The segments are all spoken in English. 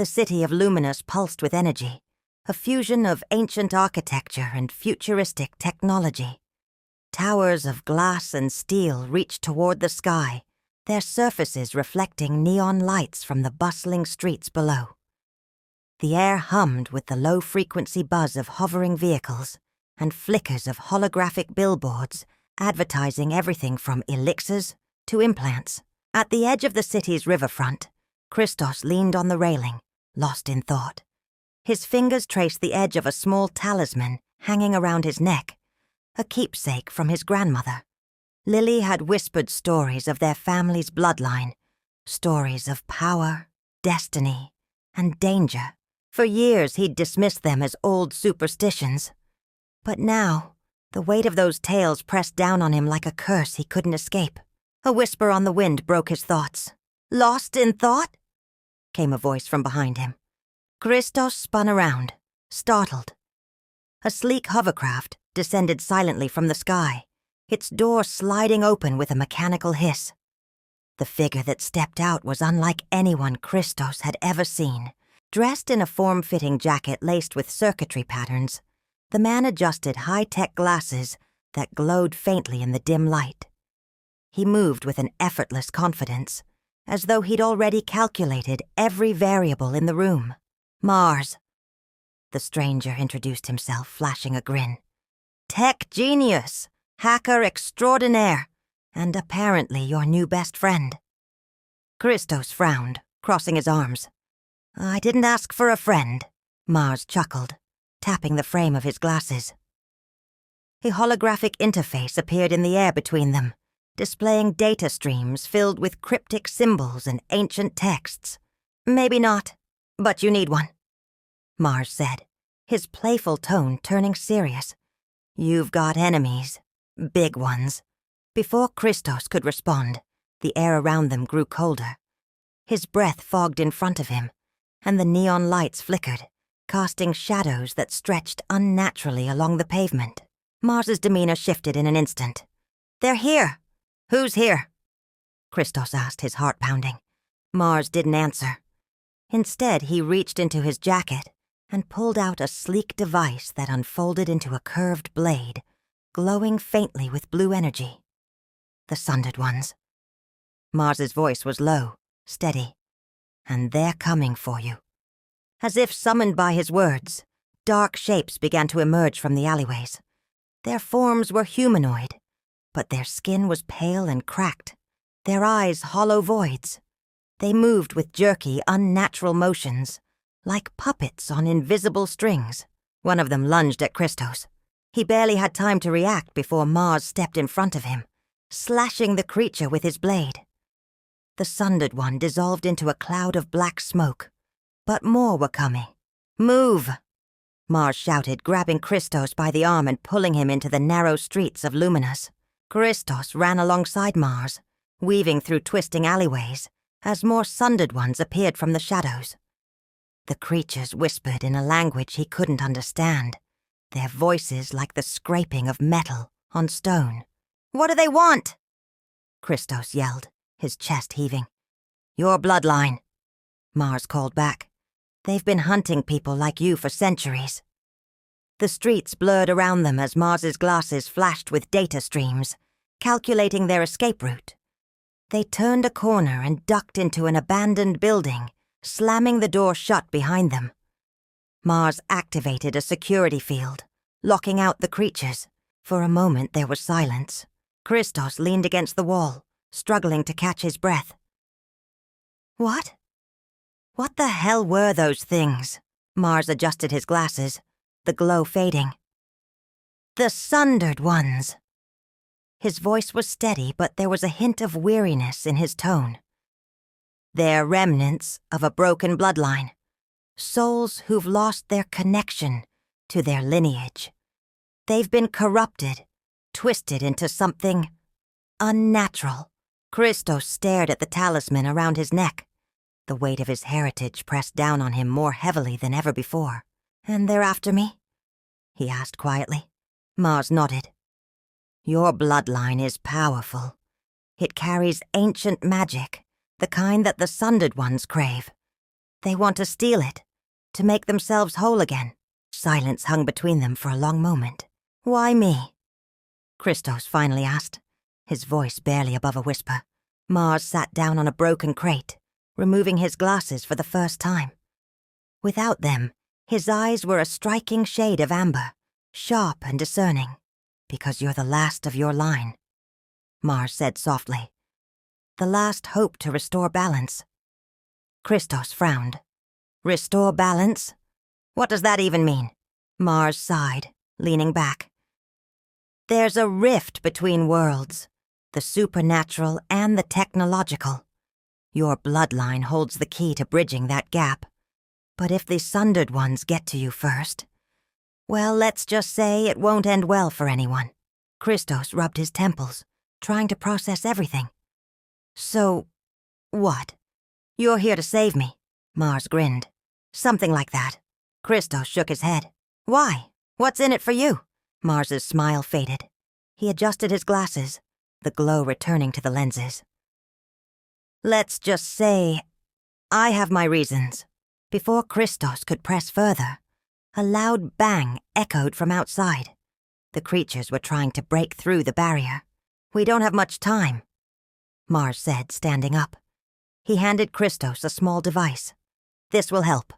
The city of Luminous pulsed with energy, a fusion of ancient architecture and futuristic technology. Towers of glass and steel reached toward the sky, their surfaces reflecting neon lights from the bustling streets below. The air hummed with the low-frequency buzz of hovering vehicles and flickers of holographic billboards advertising everything from elixirs to implants. At the edge of the city's riverfront, Krystos leaned on the railing, lost in thought. His fingers traced the edge of a small talisman hanging around his neck, a keepsake from his grandmother. Lily had whispered stories of their family's bloodline, stories of power, destiny, and danger. For years he'd dismissed them as old superstitions. But now, the weight of those tales pressed down on him like a curse he couldn't escape. A whisper on the wind broke his thoughts. "Lost in thought?" came a voice from behind him. Krystos spun around, startled. A sleek hovercraft descended silently from the sky, its door sliding open with a mechanical hiss. The figure that stepped out was unlike anyone Krystos had ever seen. Dressed in a form-fitting jacket laced with circuitry patterns, the man adjusted high-tech glasses that glowed faintly in the dim light. He moved with an effortless confidence, as though he'd already calculated every variable in the room. "Mars," the stranger introduced himself, flashing a grin. "Tech genius, hacker extraordinaire, and apparently your new best friend." Krystos frowned, crossing his arms. "I didn't ask for a friend," Mars chuckled, tapping the frame of his glasses. A holographic interface appeared in the air between them, displaying data streams filled with cryptic symbols and ancient texts. "Maybe not, but you need one," Mars said, his playful tone turning serious. "You've got enemies, big ones." Before Krystos could respond, the air around them grew colder. His breath fogged in front of him, and the neon lights flickered, casting shadows that stretched unnaturally along the pavement. Mars's demeanor shifted in an instant. "They're here. Who's here?" Krystos asked, his heart pounding. Mars didn't answer. Instead, he reached into his jacket and pulled out a sleek device that unfolded into a curved blade, glowing faintly with blue energy. "The Sundered Ones." Mars's voice was low, steady. "And they're coming for you." As if summoned by his words, dark shapes began to emerge from the alleyways. Their forms were humanoid, but their skin was pale and cracked, their eyes hollow voids. They moved with jerky, unnatural motions, like puppets on invisible strings. One of them lunged at Krystos. He barely had time to react before Mars stepped in front of him, slashing the creature with his blade. The Sundered One dissolved into a cloud of black smoke, but more were coming. "Move!" Mars shouted, grabbing Krystos by the arm and pulling him into the narrow streets of Luminous. Krystos ran alongside Mars, weaving through twisting alleyways, as more Sundered Ones appeared from the shadows. The creatures whispered in a language he couldn't understand, their voices like the scraping of metal on stone. "What do they want?" Krystos yelled, his chest heaving. "Your bloodline," Mars called back. "They've been hunting people like you for centuries." The streets blurred around them as Mars's glasses flashed with data streams, calculating their escape route. They turned a corner and ducked into an abandoned building, slamming the door shut behind them. Mars activated a security field, locking out the creatures. For a moment there was silence. Krystos leaned against the wall, struggling to catch his breath. "What? What the hell were those things?" Mars adjusted his glasses, the glow fading. "The Sundered Ones." His voice was steady, but there was a hint of weariness in his tone. "They're remnants of a broken bloodline, souls who've lost their connection to their lineage. They've been corrupted, twisted into something unnatural." Krystos stared at the talisman around his neck. The weight of his heritage pressed down on him more heavily than ever before. "And they're after me?" he asked quietly. Mars nodded. "Your bloodline is powerful. It carries ancient magic, the kind that the Sundered Ones crave. They want to steal it, to make themselves whole again. Silence hung between them for a long moment. Why me? Krystos finally asked, his voice barely above a whisper. Mars sat down on a broken crate, removing his glasses for the first time. Without them, his eyes were a striking shade of amber, sharp and discerning. Because you're the last of your line, Mars said softly. The last hope to restore balance. Krystos frowned. Restore balance? What does that even mean? Mars sighed, leaning back. There's a rift between worlds, the supernatural and the technological. Your bloodline holds the key to bridging that gap. But if the sundered ones get to you first, well, let's just say it won't end well for anyone. Krystos rubbed his temples, trying to process everything. So, what? You're here to save me, Mars grinned. Something like that. Krystos shook his head. Why? What's in it for you? Mars's smile faded. He adjusted his glasses, the glow returning to the lenses. Let's just say, I have my reasons. Before Krystos could press further, a loud bang echoed from outside. The creatures were trying to break through the barrier. We don't have much time, Mars said, standing up. He handed Krystos a small device. This will help.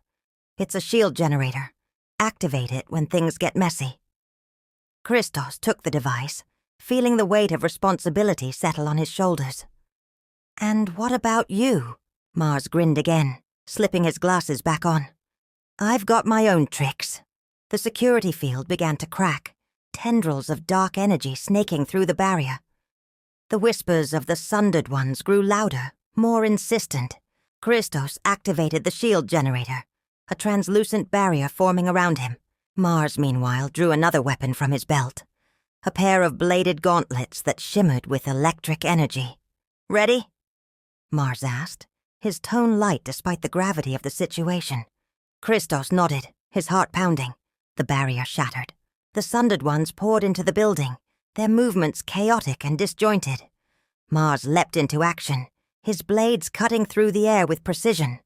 It's a shield generator. Activate it when things get messy. Krystos took the device, feeling the weight of responsibility settle on his shoulders. And what about you? Mars grinned again, slipping his glasses back on. I've got my own tricks. The security field began to crack, tendrils of dark energy snaking through the barrier. The whispers of the sundered ones grew louder, more insistent. Krystos activated the shield generator, a translucent barrier forming around him. Mars, meanwhile, drew another weapon from his belt, a pair of bladed gauntlets that shimmered with electric energy. Ready? Mars asked, his tone light despite the gravity of the situation. Krystos nodded, his heart pounding. The barrier shattered. The sundered ones poured into the building, their movements chaotic and disjointed. Mars leapt into action, his blades cutting through the air with precision.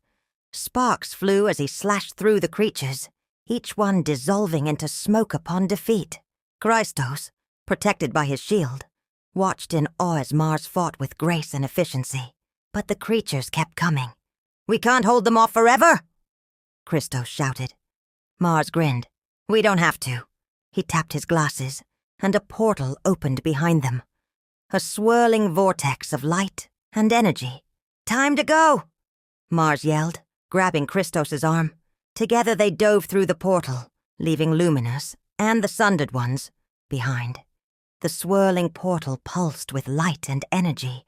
Sparks flew as he slashed through the creatures, each one dissolving into smoke upon defeat. Krystos, protected by his shield, watched in awe as Mars fought with grace and efficiency. But the creatures kept coming. We can't hold them off forever, Krystos shouted. Mars grinned. We don't have to. He tapped his glasses, and a portal opened behind them. A swirling vortex of light and energy. Time to go, Mars yelled, grabbing Krystos's arm. Together they dove through the portal, leaving Luminous and the sundered ones behind. The swirling portal pulsed with light and energy,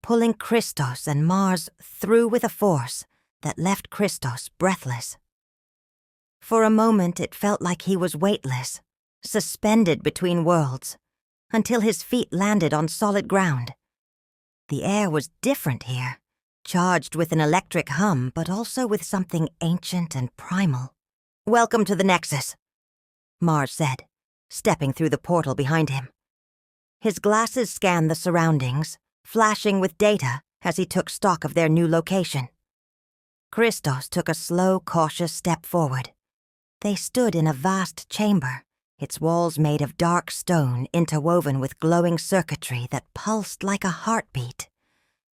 pulling Krystos and Mars through with a force that left Krystos breathless. For a moment it felt like he was weightless, suspended between worlds, until his feet landed on solid ground. The air was different here, charged with an electric hum, but also with something ancient and primal. Welcome to the Nexus, Mars said, stepping through the portal behind him. His glasses scanned the surroundings, flashing with data as he took stock of their new location. Krystos took a slow, cautious step forward. They stood in a vast chamber, its walls made of dark stone interwoven with glowing circuitry that pulsed like a heartbeat.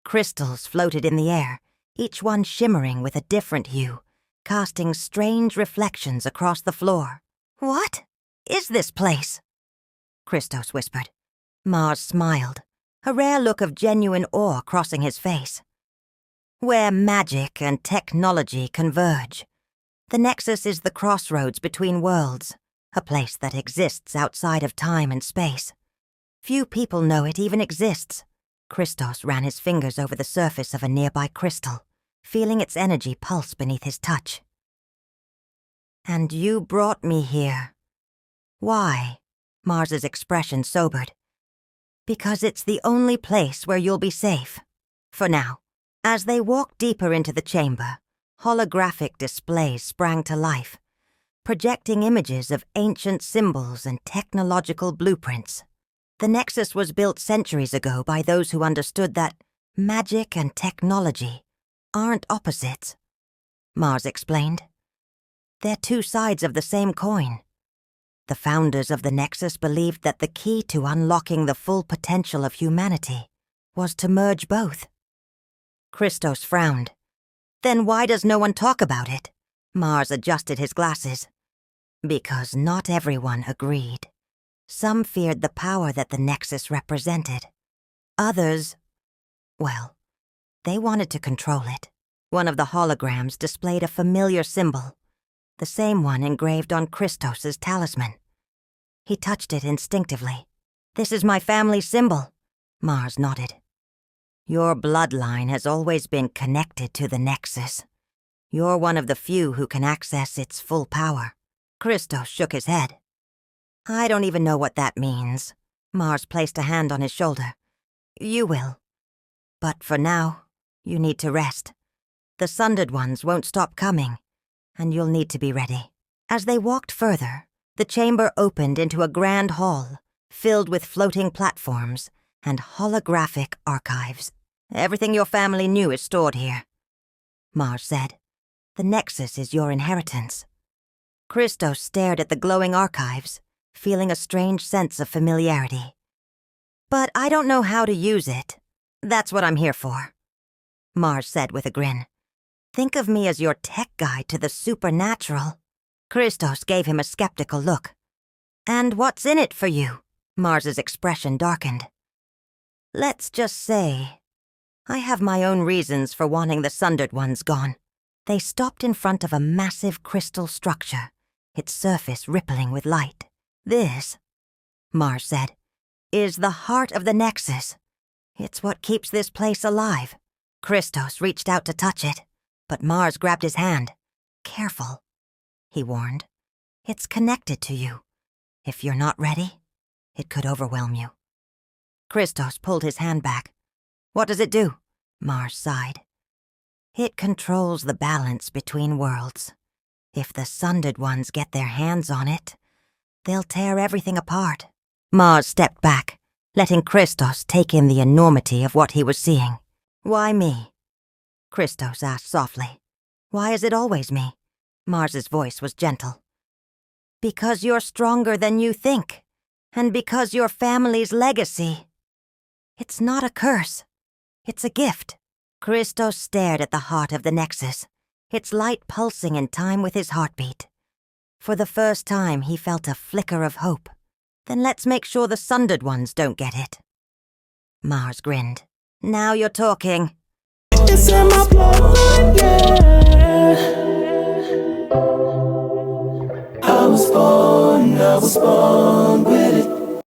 Crystals floated in the air, each one shimmering with a different hue, casting strange reflections across the floor. What is this place? Krystos whispered. Mars smiled, a rare look of genuine awe crossing his face. Where magic and technology converge. The Nexus is the crossroads between worlds, a place that exists outside of time and space. Few people know it even exists. Krystos ran his fingers over the surface of a nearby crystal, feeling its energy pulse beneath his touch. And you brought me here. Why? Mars's expression sobered. Because it's the only place where you'll be safe. For now. As they walked deeper into the chamber, holographic displays sprang to life, projecting images of ancient symbols and technological blueprints. The Nexus was built centuries ago by those who understood that magic and technology aren't opposites. Mars explained. They're two sides of the same coin. The founders of the Nexus believed that the key to unlocking the full potential of humanity was to merge both. Krystos frowned. Then why does no one talk about it? Mars adjusted his glasses. Because not everyone agreed. Some feared the power that the Nexus represented. Others, well, they wanted to control it. One of the holograms displayed a familiar symbol, the same one engraved on Krystos's talisman. He touched it instinctively. "This is my family symbol," Mars nodded. "Your bloodline has always been connected to the Nexus. You're one of the few who can access its full power." Krystos shook his head. "I don't even know what that means." Mars placed a hand on his shoulder. "You will. But for now, you need to rest. The Sundered Ones won't stop coming, and you'll need to be ready." As they walked further, the chamber opened into a grand hall, filled with floating platforms and holographic archives. "Everything your family knew is stored here," Mars said. "The Nexus is your inheritance." Krystos stared at the glowing archives, feeling a strange sense of familiarity. "But I don't know how to use it. That's what I'm here for," Mars said with a grin. "Think of me as your tech guide to the supernatural." Krystos gave him a skeptical look. "And what's in it for you?" Mars's expression darkened. "Let's just say, I have my own reasons for wanting the Sundered Ones gone." They stopped in front of a massive crystal structure, its surface rippling with light. "This," Mars said, "is the heart of the Nexus. It's what keeps this place alive." Krystos reached out to touch it, but Mars grabbed his hand. "Careful," he warned. "It's connected to you. If you're not ready, it could overwhelm you." Krystos pulled his hand back. "What does it do?" Mars sighed. "It controls the balance between worlds. If the Sundered Ones get their hands on it, they'll tear everything apart." Mars stepped back, letting Krystos take in the enormity of what he was seeing. "Why me?" Krystos asked softly. "Why is it always me?" Mars's voice was gentle. "Because you're stronger than you think, and because your family's legacy. It's not a curse. It's a gift." Krystos stared at the heart of the Nexus, its light pulsing in time with his heartbeat. For the first time, he felt a flicker of hope. "Then let's make sure the Sundered Ones don't get it." Mars grinned. "Now you're talking." It's in my bloodline, yeah. I was born with it.